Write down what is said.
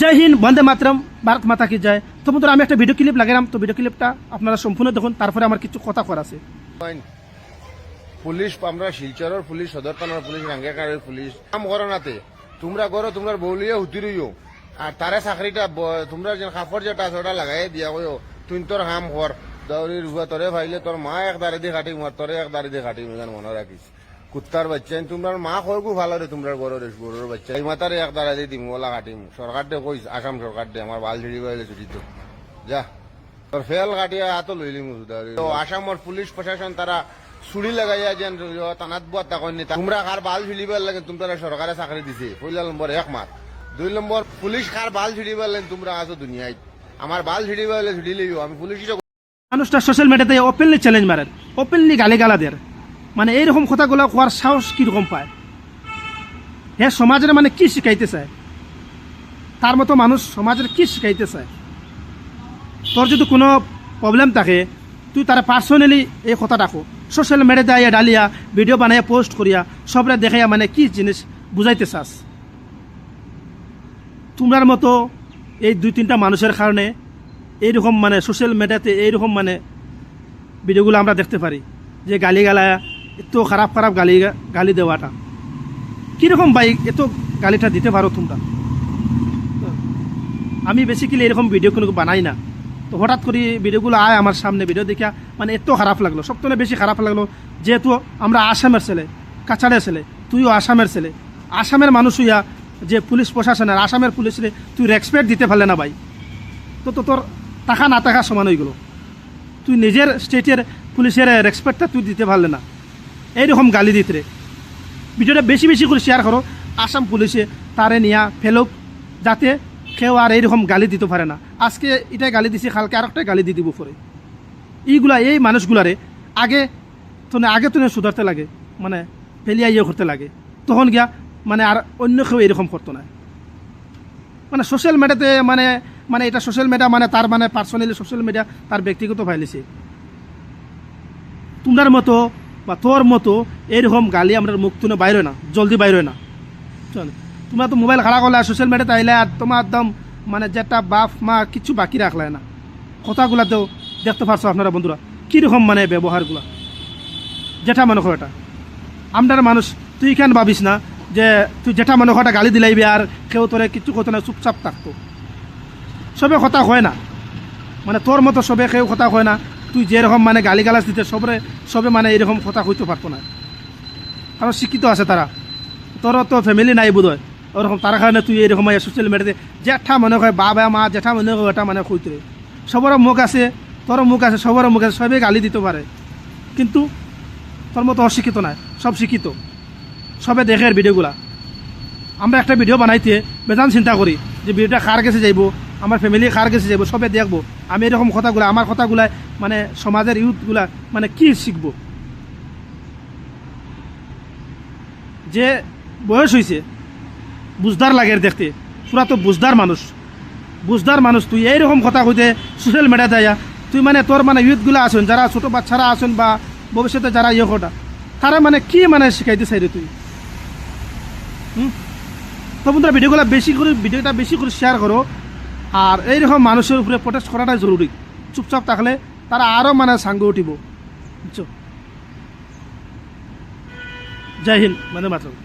জয় হিন্দ, বন্দে মাতরম, ভারত মাতা কি জয়। তো বন্ধুরা, আমি একটা ভিডিও ক্লিপ লাগালাম, তো ভিডিও ক্লিপটা আপনারা সম্পূর্ণ দেখুন, তারপরে আমার কিছু কথা করার আছে। পুলিশ আমরা শিলচরের পুলিশ, সদর থানার পুলিশ, রাঙ্গিয়াকাড়ের পুলিশ কাম করো নাতে তোমরা করো, তোমরা বউলিয়ে হুতি রইও আর তারে চাকরিটা তোমরা যে কাপড় যেটা আছে ওটা লাগাই দিয়া কইও তুই তোর কাম কর। দৌড়ির রুয়া তোরে ভাইলে তোর মা এক দাঁড়ি দিয়ে কাটিম আর তোরে এক দাঁড়ি দিয়ে কাটিম, এখানে মনে রাখিস। কুত্তার বাচ্চা তোমরা মা কয় গু ভালো রে, তোমরা গরুর বাচ্চা এই মাতারে এক দাঁড়া দিয়ে দিম, ওলা কাটিম। সরকার দে কইস, আসাম সরকার দে আমার বাল ঝিড়ি বাইলে ছুটি তো যা তোর ফেল কাটিয়া হাত লইলি মুদারি। তো আসামর পুলিশ প্রশাসন তারা ছুরি লাগাইয়া যেন তানাত বুয়া তাকনি তোমরা কার বাল ঝুলিবার লাগে, তোমরা সরকারে চাকরি দিছে। পয়লা নম্বর এক মাস, 2 নম্বর পুলিশ কার বাল ঝুলিবার লাগে তোমরা আছো দুনিয়ায়। আমার বাল ঝুলিবার হলে ঝুলি লইও, আমি পুলিশ মানুষটা সোশ্যাল মিডিয়াতে ওপেনলি চ্যালেঞ্জ মারেন, ওপেনলি গালিগালা দেয়। মানে এইরকম কথাগুলো কোয়ার সাহস কিরকম পায়? হে সমাজের মানে কি শিখাইতে চায়? তার মতো মানুষ সমাজের কি শিখাইতে চায়? তোর যদি কোনো প্রবলেম থাকে তুই তারা পার্সোনালি এই কথা রাখো, সোশ্যাল মিডিয়াতে আইয়া ডালিয়া ভিডিও বানাইয়া পোস্ট করিয়া সবরে দেখাইয়া মানে কি জিনিস বুঝাইতে চাস? তোমরার মতো এই 2-3টা মানুষের কারণে এইরকম মানে সোশ্যাল মিডিয়াতে এইরকম মানে ভিডিওগুলো আমরা দেখতে পারি, যে গালিগালা এত খারাপ খারাপ গালি দেওয়াটা কীরকম ভাই? এত গালিটা দিতে পারো তোমরা? আমি বেসিক্যালি এরকম ভিডিও কোনো বানাই না, তো হঠাৎ করে ভিডিওগুলো আয় আমার সামনে, ভিডিও দেখা মানে এত খারাপ লাগলো। সবথেকে বেশি খারাপ লাগলো যেহেতু আমরা আসামের ছেলে, কাছাড়ের ছেলে, তুইও আসামের ছেলে, আসামের মানুষ হইয়া যে পুলিশ প্রশাসনের আসামের পুলিশরে তুই রেসপেক্ট দিতে পারলে না ভাই, তো তোর টাকা না টাকা সমান হয়ে গেলো। তুই নিজের স্টেটের পুলিশের রেসপেক্টটা তুই দিতে পারলে না, এইরকম গালি দিতে রে। ভিডিওটা বেশি বেশি করে শেয়ার করো, আসাম পুলিশে তারে নিয়া ফেলুক, যাতে কেউ আর এইরকম গালি দিতে পারে না। আজকে এটাই গালি দিছে, কালকে আরেকটাই গালি দিয়ে দিব পরে। এইগুলা এই মানুষগুলারে আগে তো সুধারতে লাগে, মানে ফেলিয়া ইয়ে করতে লাগে, তখন গিয়া মানে আর অন্য কেউ এরকম করতো না। মানে সোশ্যাল মিডিয়াতে মানে এটা সোশ্যাল মিডিয়া মানে তার মানে পার্সোনালি সোশ্যাল মিডিয়া তার ব্যক্তিগত ফাইলিছে। তোমার মতো বা তোর মতো এরকম গালি আমরা মুখ তুলে বাইরে না, জলদি বাইরে না। চলো, তোমরা তো মোবাইল খাড়া করলে সোশ্যাল মিডিয়াতে আইলে আর তোমার একদম মানে যেটা বাপ মা কিছু বাকি রাখলে না। কথাগুলাতেও দেখতে পারছো আপনারা বন্ধুরা কীরকম মানে ব্যবহারগুলা, যেটা মনে করো এটা আমরার মানুষ। তুই কেন ভাবিস না যে তুই যেটা মনে করটা গালি দিলাইবি আর কেউ তোরে কিছু কথা না, চুপচাপ থাকতো? সবে কথা হয় না, মানে তোর মতো সবে কেউ কথা হয় না। তুই যেরকম মানে গালিগালাজ দিতে সবে মানে এরকম কথা হইতে পারতো না, কারণ শিক্ষিত আছে তারা। তোরও তো ফ্যামিলি নাই বোধ হয় ওরকম, তার কারণে তুই এরকম সোশ্যাল মিডিয়াতে যেটা মনে হয় বাবা মা যেটা মনে হয় ওটা মানে হইতে। সবারও মুখ আছে, তোরও মুখ আছে, সবারও মুখ আছে, সবে গালি দিতে পারে, কিন্তু তোর মতো অশিক্ষিত নাই, সব শিক্ষিত। সবে দেখে ভিডিওগুলা। আমরা একটা ভিডিও বানাইতে বেজান চিন্তা করি যে ভিডিওটা কার কাছে যাইব, আমার ফ্যামিলি কার কাছে যাইব, সবে দেখবো। আমি এরকম কথাগুলো আমার কথাগুলাই মানে সমাজের ইউথগুলা মানে কি শিখব? যে বয়স হয়েছে বুঝদার লাগে দেখতে, পুরা তো বুঝদার মানুষ তুই এইরকম কথা কইতে সোশ্যাল মিডিয়াতে আয়া তুই মানে তোর মানে ইউথগুলো আসুন, যারা ছোটো বাচ্চারা আসুন বা ভবিষ্যতে যারা ইয়ে কটা, তারা মানে কি মানে শিখাইতে চাই রে তুই? তো বন্ধুরা, ভিডিওটা বেশি করে শেয়ার করো। আর এইরকম মানুষের উপরে প্রোটেস্ট করাটাই জরুরি। চুপচাপ থাকলে তারা আরও মানে সাঙ্গ উঠিব, বুঝছো? জয় হিন্দ, বন্দে মাতরম।